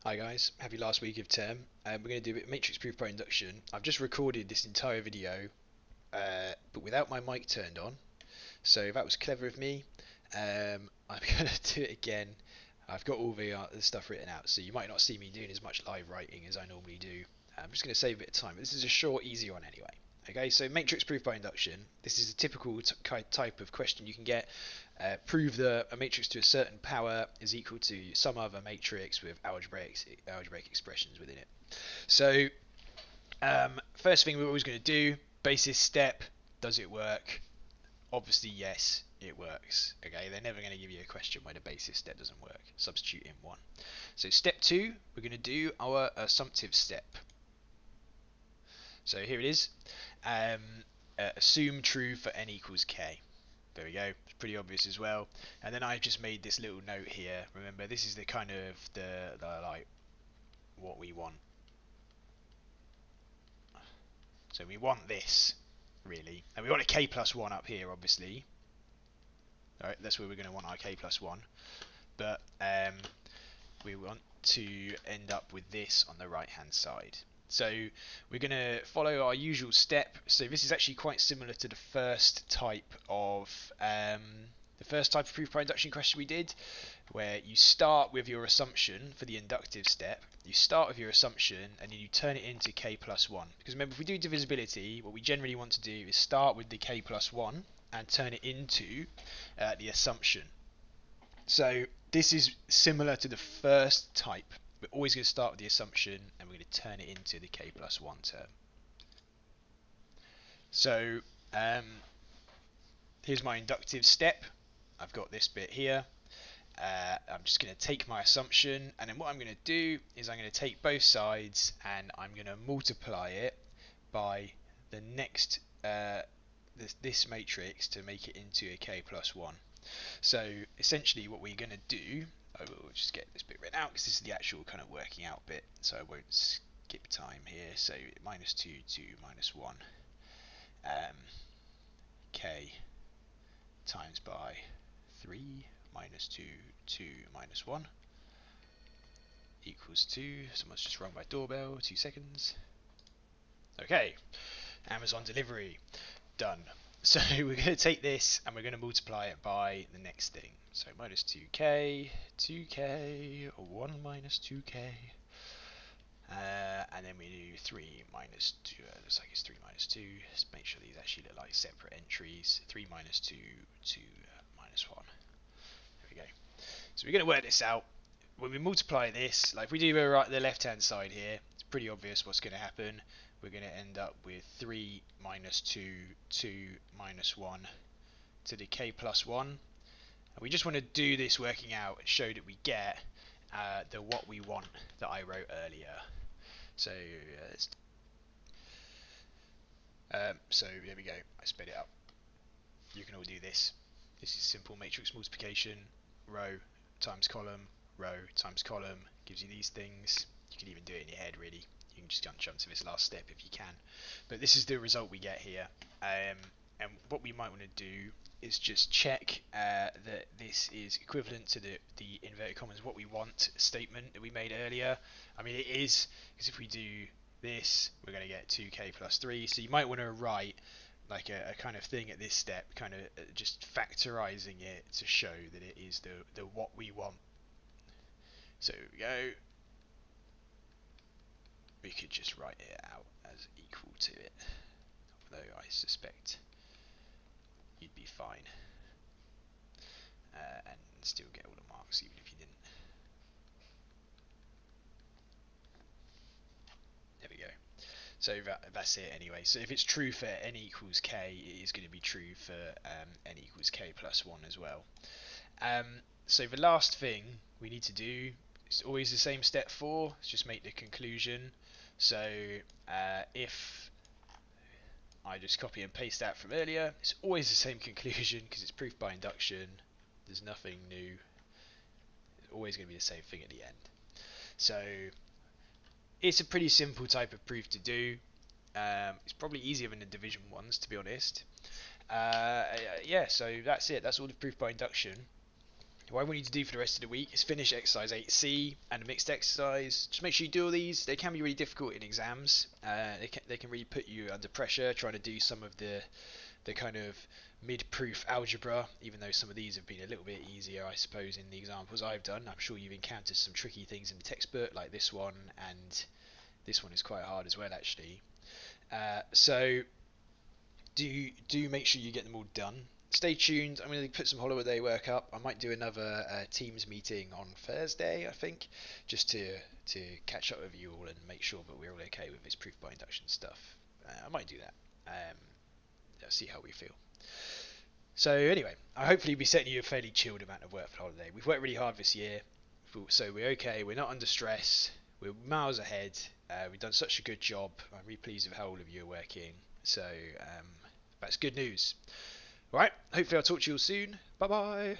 Hi guys, happy last week of term. We're going to do a bit of matrix proof by induction. I've just recorded this entire video, but without my mic turned on, so that was clever of me. I'm going to do it again. I've got all the stuff written out, so you might not see me doing as much live writing as I normally do. I'm just going to save a bit of time, but this is a short, easy one anyway. Okay, so matrix proof by induction. This is a typical type of question you can get. Prove that a matrix to a certain power is equal to some other matrix with algebraic expressions within it. So, first thing we're always going to do, basis step, does it work? Obviously, yes, it works. Okay, they're never going to give you a question where the basis step doesn't work. Substitute in one. So, step two, we're going to do our assumptive step. So here it is. Assume true for n equals k. There we go. It's pretty obvious as well. And then I've just made this little note here. Remember, this is the kind of the like what we want. So we want this really, and we want a k plus one up here, obviously. All right, that's where we're going to want our k plus one. But we want to end up with this on the right hand side. So we're going to follow our usual step. So this is actually quite similar to the first type of proof by induction question we did, where you start with your assumption for the inductive step. You start with your assumption and then you turn it into k plus 1. Because remember, if we do divisibility, what we generally want to do is start with the k plus 1 and turn it into the assumption. So this is similar to the first type. We're always going to start with the assumption and we're going to turn it into the k plus 1 term. So here's my inductive step. I've got this bit here. I'm just going to take my assumption, and then what I'm going to do is I'm going to take both sides and I'm going to multiply it by the next this matrix to make it into a k plus 1. So essentially what we're going to do, I will just get this bit written out because this is the actual kind of working out bit, so I won't skip time here. So minus 2 to minus 1 k times by 3 minus 2 to minus 1 equals 2. Someone's just rung my doorbell, 2 seconds. Okay, Amazon delivery, done. So we're going to take this and we're going to multiply it by the next thing. So minus 2k, 2k, 1 minus 2k, and then we do 3 minus 2, looks like it's 3 minus 2, let's make sure these actually look like separate entries, 3 minus 2 to minus 1. There we go. So we're going to work this out. When we multiply this, like if we do the left hand side here, it's pretty obvious what's going to happen. We're going to end up with 3 minus 2 to minus 1 to the k plus 1. And we just want to do this working out and show that we get the what we want that I wrote earlier. So so there we go. I sped it up. You can all do this. This is simple matrix multiplication. Row times column, row times column gives you these things. You can even do it in your head really. You can just jump to this last step if you can. But this is the result we get here. And what we might want to do is just check that this is equivalent to the inverted commas what we want statement that we made earlier. I mean it is, because if we do this we're going to get 2k plus 3. So you might want to write like a kind of thing at this step, kind of just factorizing it to show that it is the what we want. So here we go. We could just write it out as equal to it, although I suspect you'd be fine and still get all the marks even if you didn't. There we go. So that's it anyway. So if it's true for n equals k, it is going to be true for n equals k plus 1 as well. So the last thing we need to do is always the same step 4. Let's just make the conclusion. So if I just copy and paste that from earlier, it's always the same conclusion because it's proof by induction. There's nothing new. It's always going to be the same thing at the end. So it's a pretty simple type of proof to do. It's probably easier than the division ones, to be honest. Yeah, so that's it. That's all the proof by induction. what I want you to do for the rest of the week is finish exercise 8C and a mixed exercise. Just make sure you do all these. They can be really difficult in exams. They can really put you under pressure trying to do some of the kind of mid-proof algebra, even though some of these have been a little bit easier, I suppose, in the examples I've done. I'm sure you've encountered some tricky things in the textbook, like this one, and this one is quite hard as well, actually. So do make sure you get them all done. Stay tuned. I'm going to put some holiday work up. I might do another Teams meeting on Thursday, I think, just to catch up with you all and make sure that we're all okay with this proof by induction stuff. I might do that. Let's see how we feel. So anyway, I hopefully be setting you a fairly chilled amount of work for holiday. We've worked really hard this year, so we're okay. We're not under stress. We're miles ahead. We've done such a good job. I'm really pleased with how all of you are working. So that's good news. All right. Hopefully I'll talk to you all soon. Bye bye.